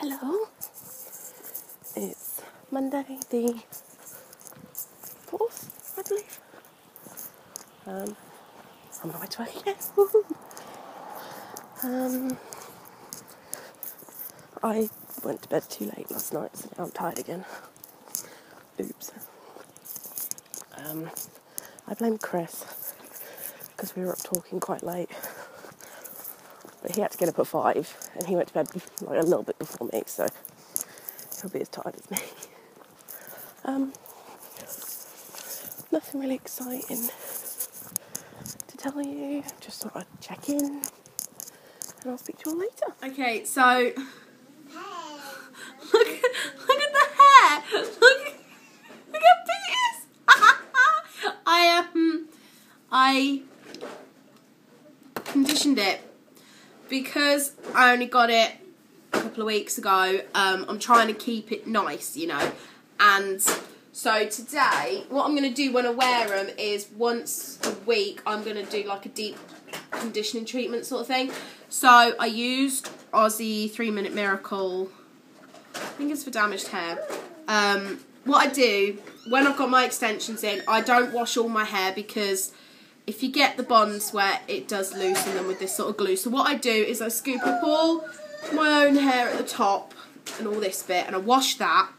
Hello. It's Monday the 4th, I believe. I'm on my way to work again. I went to bed too late last night, so now I'm tired again. Oops. I blame Chris, because we were up talking quite late. But he had to get up at 5, and he went to bed like a little bit before me, so he'll be as tired as me. Nothing really exciting to tell you. Just thought I'd check in, and I'll speak to you all later. Okay, so look at the hair. Look how big it is. I conditioned it because I only got it a couple of weeks ago. I'm trying to keep it nice, you know, and so today what I'm going to do when I wear them is once a week I'm going to do like a deep conditioning treatment sort of thing. So I used Aussie 3-Minute Miracle, I think it's for damaged hair. What I do when I've got my extensions in, I don't wash all my hair because if you get the bonds wet, it does loosen them with this sort of glue. So what I do is I scoop up all my own hair at the top and all this bit, and I wash that.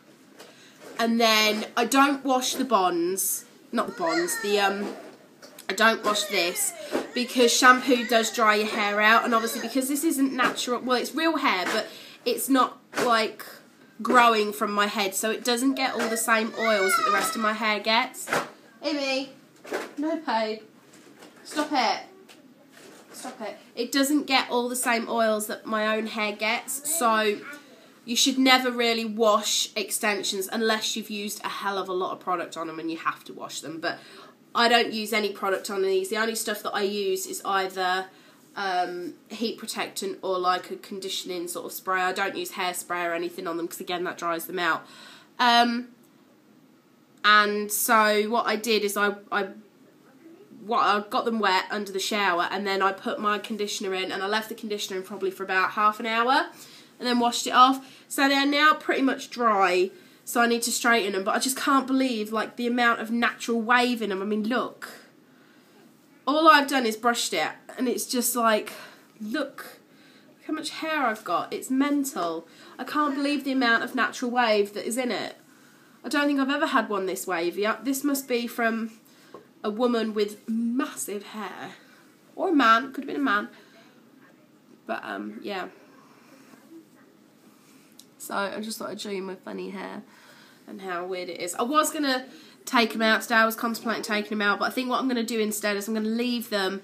And then I don't wash the bonds, not the bonds, I don't wash this because shampoo does dry your hair out, and obviously because this isn't natural, well, it's real hair, but it's not like growing from my head, so it doesn't get all the same oils that the rest of my hair gets. Amy, no babe, stop it. Stop it. It doesn't get all the same oils that my own hair gets, so you should never really wash extensions unless you've used a hell of a lot of product on them and you have to wash them. But I don't use any product on these. The only stuff that I use is either heat protectant or like a conditioning sort of spray. I don't use hairspray or anything on them because again that dries them out. And so what I did is I got them wet under the shower, and then I put my conditioner in, and I left the conditioner in probably for about half an hour and then washed it off. So they're now pretty much dry, so I need to straighten them, but I just can't believe like the amount of natural wave in them. I mean, look, all I've done is brushed it, and it's just like, look how much hair I've got. It's mental. I can't believe the amount of natural wave that is in it. I don't think I've ever had one this wavy. This must be from a woman with massive hair, or a man. Could have been a man, but yeah. So I just thought I'd show you my funny hair and how weird it is. I was going to take them out today. I was contemplating taking them out, but I think what I'm going to do instead is I'm going to leave them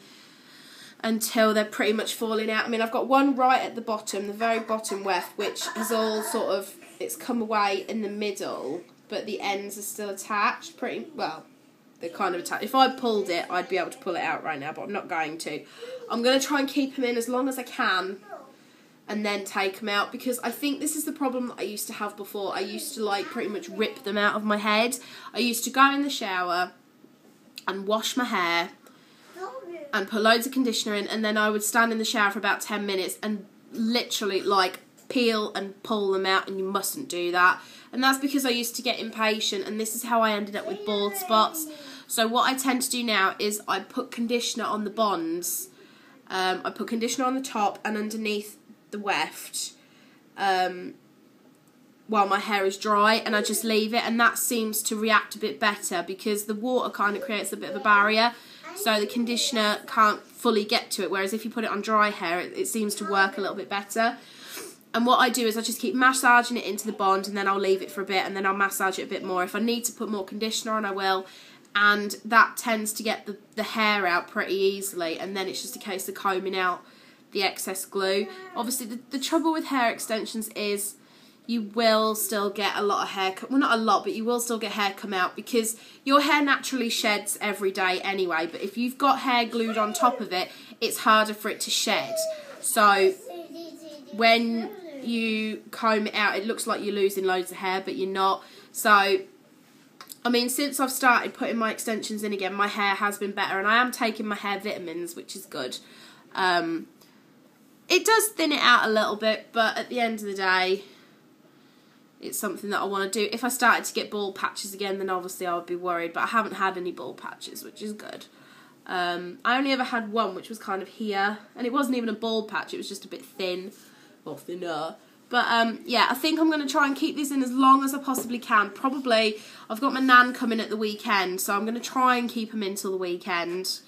until they're pretty much falling out. I mean, I've got one right at the bottom, the very bottom weft, which is all sort of, it's come away in the middle, but the ends are still attached. Pretty, well, they're kind of attached. If I pulled it, I'd be able to pull it out right now, but I'm not going to. I'm going to try and keep them in as long as I can, and then take them out, because I think this is the problem that I used to have before. I used to like pretty much rip them out of my head. I used to go in the shower and wash my hair and put loads of conditioner in, and then I would stand in the shower for about 10 minutes and literally like peel and pull them out, and you mustn't do that. And that's because I used to get impatient, and this is how I ended up with bald spots. So what I tend to do now is I put conditioner on the bonds. I put conditioner on the top and underneath the weft while my hair is dry, and I just leave it, and that seems to react a bit better because the water kind of creates a bit of a barrier, so the conditioner can't fully get to it, whereas if you put it on dry hair it seems to work a little bit better. And what I do is I just keep massaging it into the bond, and then I'll leave it for a bit, and then I'll massage it a bit more. If I need to put more conditioner on, I will, and that tends to get the hair out pretty easily, and then it's just a case of combing out the excess glue. Obviously the trouble with hair extensions is you will still get a lot of hair, well not a lot, but you will still get hair come out because your hair naturally sheds every day anyway, but if you've got hair glued on top of it, it's harder for it to shed. So when you comb it out, it looks like you're losing loads of hair, but you're not. So I mean, since I've started putting my extensions in again, my hair has been better, and I am taking my hair vitamins, which is good. It does thin it out a little bit, but at the end of the day, it's something that I want to do. If I started to get bald patches again, then obviously I would be worried, but I haven't had any bald patches, which is good. I only ever had one, which was kind of here, and it wasn't even a bald patch, it was just a bit thin, or thinner. But yeah, I think I'm going to try and keep these in as long as I possibly can. Probably, I've got my nan coming at the weekend, so I'm going to try and keep them in till the weekend.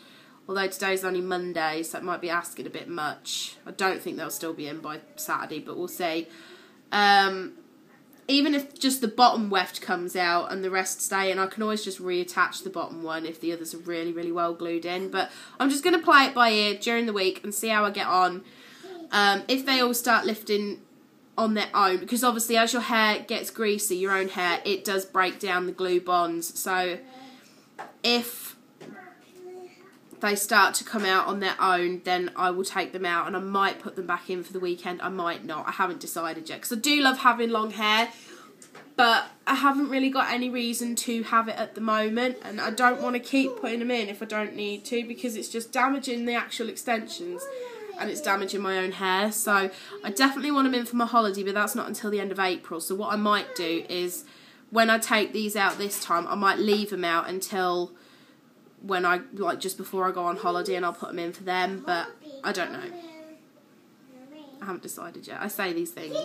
Although today's only Monday, so it might be asking a bit much. I don't think they'll still be in by Saturday, but we'll see. Even if just the bottom weft comes out and the rest stay in, I can always just reattach the bottom one if the others are really, really well glued in. But I'm just going to play it by ear during the week and see how I get on. If they all start lifting on their own, because obviously as your hair gets greasy, your own hair, it does break down the glue bonds. So if they start to come out on their own, then I will take them out, and I might put them back in for the weekend. I might not. I haven't decided yet, because I do love having long hair, but I haven't really got any reason to have it at the moment, and I don't want to keep putting them in if I don't need to, because it's just damaging the actual extensions and it's damaging my own hair. So I definitely want them in for my holiday, but that's not until the end of April. So what I might do is, when I take these out this time, I might leave them out until when I, like, just before I go on holiday, and I'll put them in for them, but I don't know. I haven't decided yet. I say these things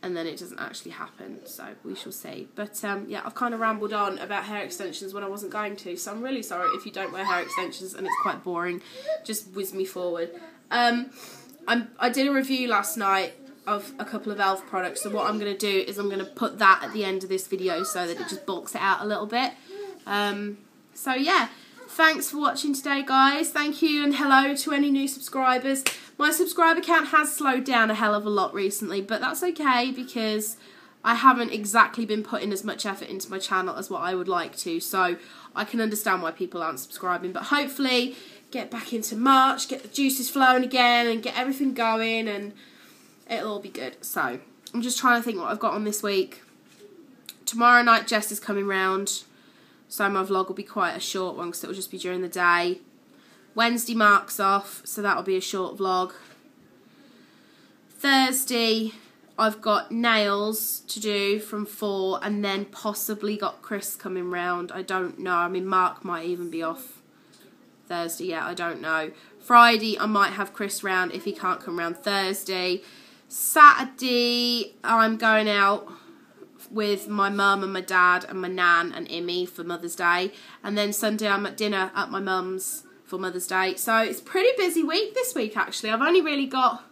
and then it doesn't actually happen, so we shall see. But yeah, I've kind of rambled on about hair extensions when I wasn't going to, so I'm really sorry if you don't wear hair extensions and it's quite boring. Just whiz me forward. I did a review last night of a couple of E.L.F products, so what I'm going to do is I'm going to put that at the end of this video so that it just bulks it out a little bit. So yeah, thanks for watching today, guys. Thank you, and hello to any new subscribers. My subscriber count has slowed down a hell of a lot recently, but that's okay, because I haven't exactly been putting as much effort into my channel as what I would like to, so I can understand why people aren't subscribing. But hopefully get back into March, get the juices flowing again, and get everything going, and it'll all be good. So I'm just trying to think what I've got on this week. Tomorrow night Jess is coming round, so my vlog will be quite a short one because it will just be during the day. Wednesday Mark's off, so that'll be a short vlog. Thursday I've got nails to do from 4, and then possibly got Chris coming round. I don't know. I mean, Mark might even be off Thursday yet. I don't know. Friday I might have Chris round if he can't come round Thursday. Saturday I'm going out with my mum and my dad and my nan and Immy for Mother's Day, and then Sunday I'm at dinner at my mum's for Mother's Day. So it's a pretty busy week this week, actually. I've only really got,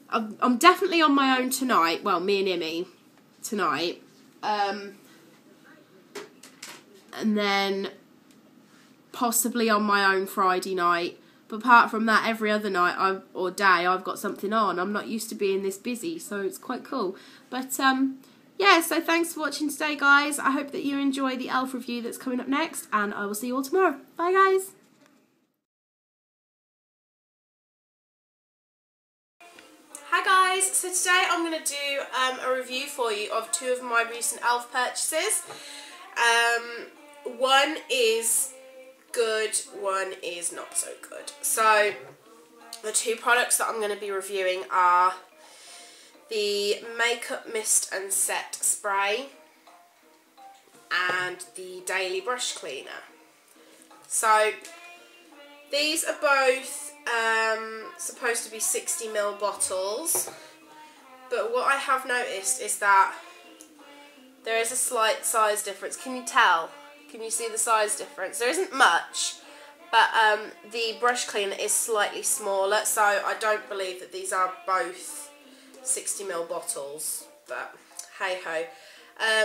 I'm definitely on my own tonight, well, me and Immy tonight, and then possibly on my own Friday night. But apart from that, every other night or day I've got something on. I'm not used to being this busy, so it's quite cool. But yeah, so thanks for watching today, guys. I hope that you enjoy the E.L.F review that's coming up next, and I will see you all tomorrow. Bye, guys. Hi guys, so today I'm going to do a review for you of 2 of my recent E.L.F purchases. One is good, one is not so good. So the 2 products that I'm going to be reviewing are the Makeup Mist and Set Spray and the Daily Brush Cleaner. So these are both supposed to be 60ml bottles, but what I have noticed is that there is a slight size difference. Can you tell? Can you see the size difference? There isn't much, but the brush cleaner is slightly smaller, so I don't believe that these are both 60ml bottles, but hey ho.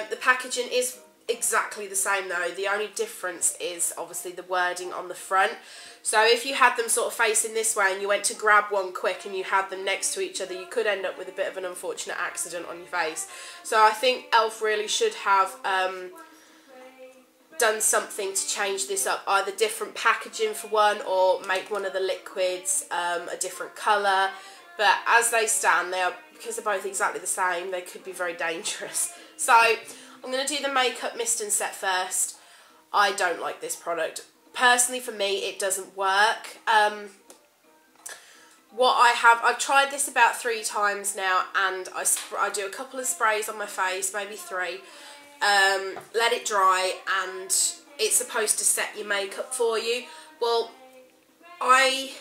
The packaging is exactly the same though. The only difference is obviously the wording on the front. So if you had them sort of facing this way and you went to grab one quick and you had them next to each other, you could end up with a bit of an unfortunate accident on your face. So I think E.L.F really should have done something to change this up, either different packaging for one, or make one of the liquids a different colour. But as they stand, they are, because they're both exactly the same, they could be very dangerous. So I'm going to do the Makeup Mist and Set first. I don't like this product. Personally, for me, it doesn't work. I've tried this about 3 times now, and I do a couple of sprays on my face, maybe 3, let it dry, and it's supposed to set your makeup for you. Well, I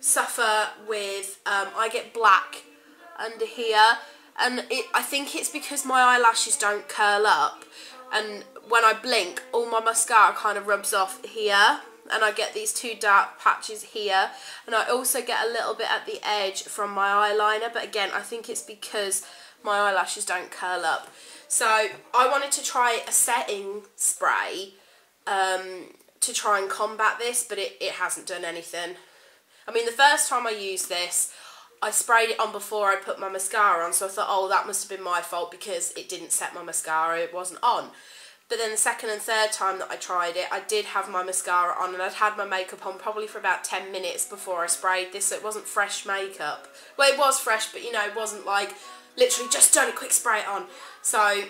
suffer with, I get black under here, and I think it's because my eyelashes don't curl up, and when I blink, all my mascara kind of rubs off here, and I get these 2 dark patches here, and I also get a little bit at the edge from my eyeliner, but again, I think it's because my eyelashes don't curl up. So I wanted to try a setting spray to try and combat this, but it hasn't done anything. I mean, the first time I used this, I sprayed it on before I put my mascara on, so I thought, oh, that must have been my fault because it didn't set my mascara, it wasn't on. But then the second and third time that I tried it, I did have my mascara on, and I'd had my makeup on probably for about 10 minutes before I sprayed this, so it wasn't fresh makeup. Well, it was fresh, but you know, it wasn't like literally just done a quick spray it on. So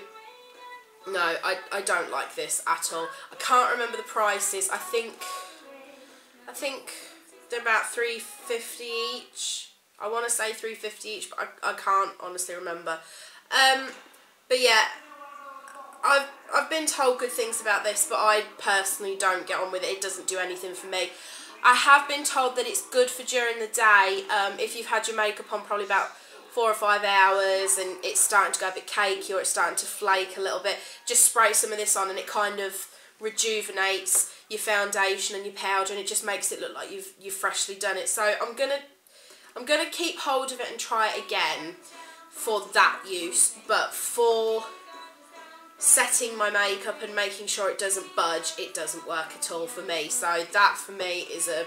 no, I don't like this at all. I can't remember the prices. I think they're about $3.50 each. I want to say $3.50 each, but I can't honestly remember. But yeah, I've been told good things about this, but I personally don't get on with it. It doesn't do anything for me. I have been told that it's good for during the day, if you've had your makeup on probably about 4 or 5 hours and it's starting to go a bit cakey or it's starting to flake a little bit, just spray some of this on and it kind of rejuvenates your foundation and your powder, and it just makes it look like you've freshly done it. So I'm gonna keep hold of it and try it again for that use, but for setting my makeup and making sure it doesn't budge, it doesn't work at all for me. So that for me is a...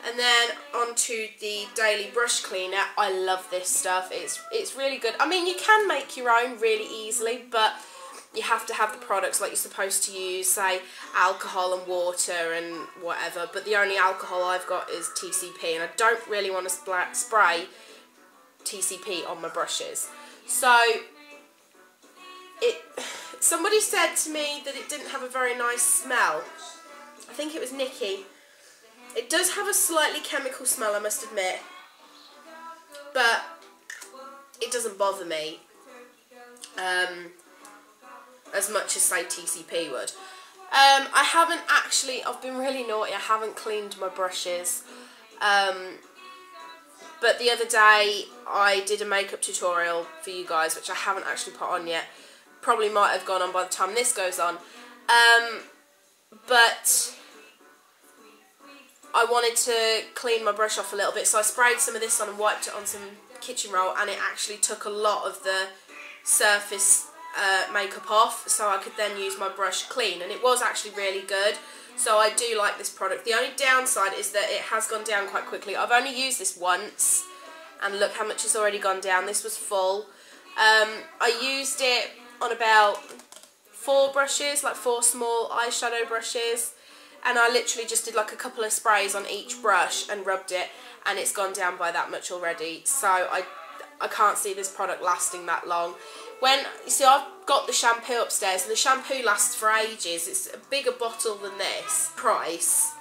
And then onto the daily brush cleaner. I love this stuff. It's really good. I mean, you can make your own really easily, but you have to have the products like you're supposed to use, say alcohol and water and whatever, but the only alcohol I've got is TCP, and I don't really want to spray TCP on my brushes. So somebody said to me that it didn't have a very nice smell. I think it was Nikki. It does have a slightly chemical smell, I must admit, but it doesn't bother me as much as, say, TCP would. I've been really naughty, I haven't cleaned my brushes, but the other day I did a makeup tutorial for you guys, which I haven't actually put on yet. Probably might have gone on by the time this goes on, but I wanted to clean my brush off a little bit, so I sprayed some of this on and wiped it on some kitchen roll, and it actually took a lot of the surface makeup off, so I could then use my brush clean, and it was actually really good. So I do like this product. The only downside is that it has gone down quite quickly. I've only used this once, and look how much it's already gone down. This was full. I used it on about 4 brushes, like 4 small eyeshadow brushes, and I literally just did like a couple of sprays on each brush and rubbed it, and it's gone down by that much already. So I can't see this product lasting that long. See, I've got the shampoo upstairs, and the shampoo lasts for ages. It's a bigger bottle than this price,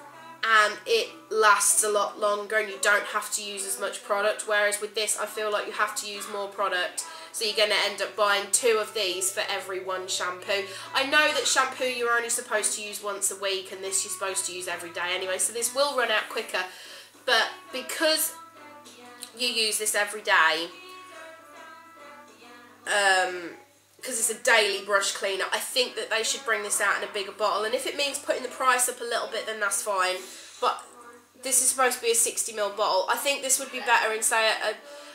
and it lasts a lot longer, and you don't have to use as much product, whereas with this I feel like you have to use more product, so you're going to end up buying 2 of these for every 1 shampoo. I know that shampoo you're only supposed to use once a week, and this you're supposed to use every day anyway, so this will run out quicker, but because you use this every day, because it's a daily brush cleaner, I think that they should bring this out in a bigger bottle, and if it means putting the price up a little bit, then that's fine, but this is supposed to be a 60ml bottle. I think this would be better in, say,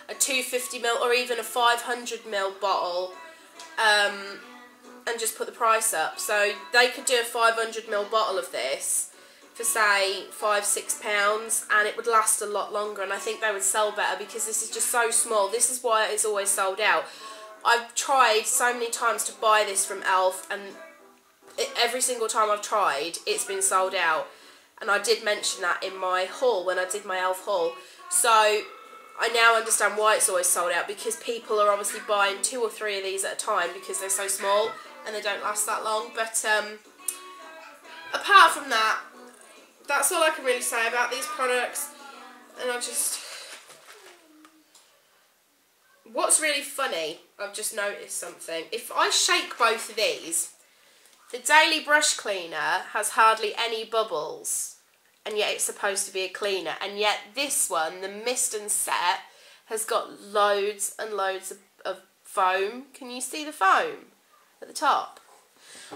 a 250ml or even a 500ml bottle, and just put the price up. So they could do a 500ml bottle of this for, say, £5–6, and it would last a lot longer, and I think they would sell better because this is just so small. This is why it's always sold out. I've tried so many times to buy this from E.L.F, and every single time I've tried, it's been sold out. And I did mention that in my haul, when I did my E.L.F haul. So I now understand why it's always sold out, because people are obviously buying 2 or 3 of these at a time because they're so small and they don't last that long. But apart from that, that's all I can really say about these products. And what's really funny, I've just noticed something. If I shake both of these, the Daily Brush Cleaner has hardly any bubbles, and yet it's supposed to be a cleaner. And yet this one, the Mist and Set, has got loads and loads of foam. Can you see the foam at the top?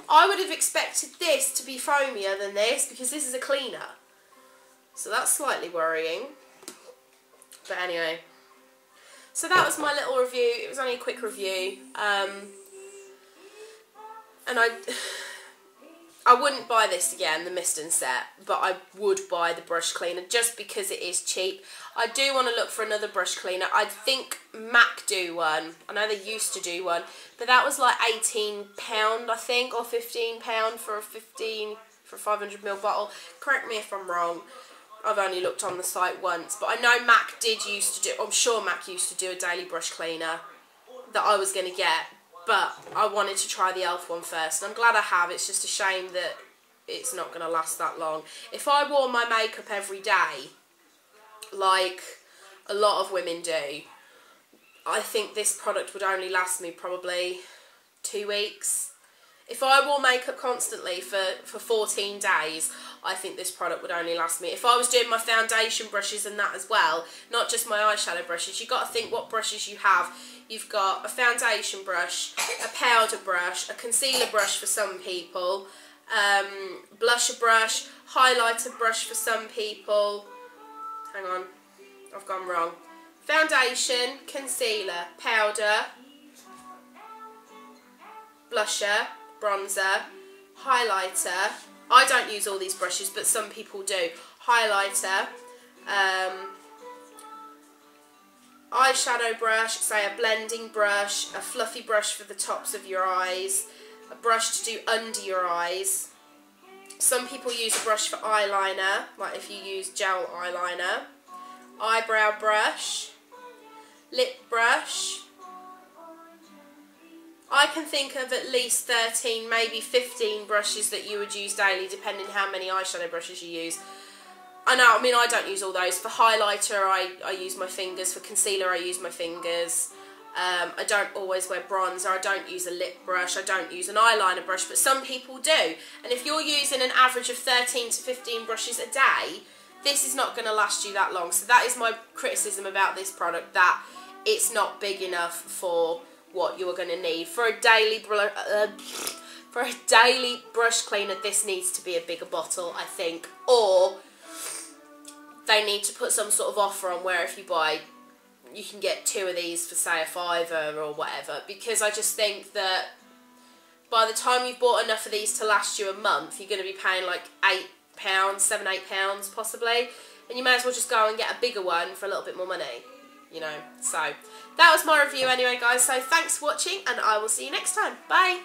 I would have expected this to be foamier than this, because this is a cleaner. So that's slightly worrying. But anyway. So that was my little review. It was only a quick review. And I wouldn't buy this again, the Mist and Set, but I would buy the brush cleaner just because it is cheap. I do want to look for another brush cleaner. I think MAC do one. I know they used to do one, but that was like £18, I think, or £15 for a 500ml bottle. Correct me if I'm wrong. I've only looked on the site once, but I know MAC did used to do, I'm sure MAC used to do a daily brush cleaner that I was going to get, but I wanted to try the E.L.F one first, and I'm glad I have. It's just a shame that it's not going to last that long. If I wore my makeup every day, like a lot of women do, I think this product would only last me probably 2 weeks. If I wore makeup constantly for 14 days, I think this product would only last me. If I was doing my foundation brushes and that as well, not just my eyeshadow brushes, you've got to think what brushes you have. You've got a foundation brush, a powder brush, a concealer brush for some people, blusher brush, highlighter brush for some people. Hang on, I've gone wrong. Foundation, concealer, powder, blusher, bronzer, highlighter. I don't use all these brushes, but some people do. Highlighter, eyeshadow brush, say a blending brush, a fluffy brush for the tops of your eyes, a brush to do under your eyes. Some people use a brush for eyeliner, like if you use gel eyeliner, eyebrow brush, lip brush. I can think of at least 13, maybe 15 brushes that you would use daily, depending how many eyeshadow brushes you use. I mean, I don't use all those. For highlighter, I use my fingers. For concealer, I use my fingers. I don't always wear bronzer. I don't use a lip brush. I don't use an eyeliner brush, but some people do. And if you're using an average of 13 to 15 brushes a day, this is not going to last you that long. So that is my criticism about this product, that it's not big enough for what you're going to need. For a daily brush cleaner, this needs to be a bigger bottle, I think. Or they need to put some sort of offer on where if you buy, you can get 2 of these for say a £5 or whatever, because I just think that by the time you've bought enough of these to last you a month, you're going to be paying like £8, £7-8 possibly, and you may as well just go and get a bigger one for a little bit more money, you know. So that was my review anyway, guys, so thanks for watching, and I will see you next time. Bye.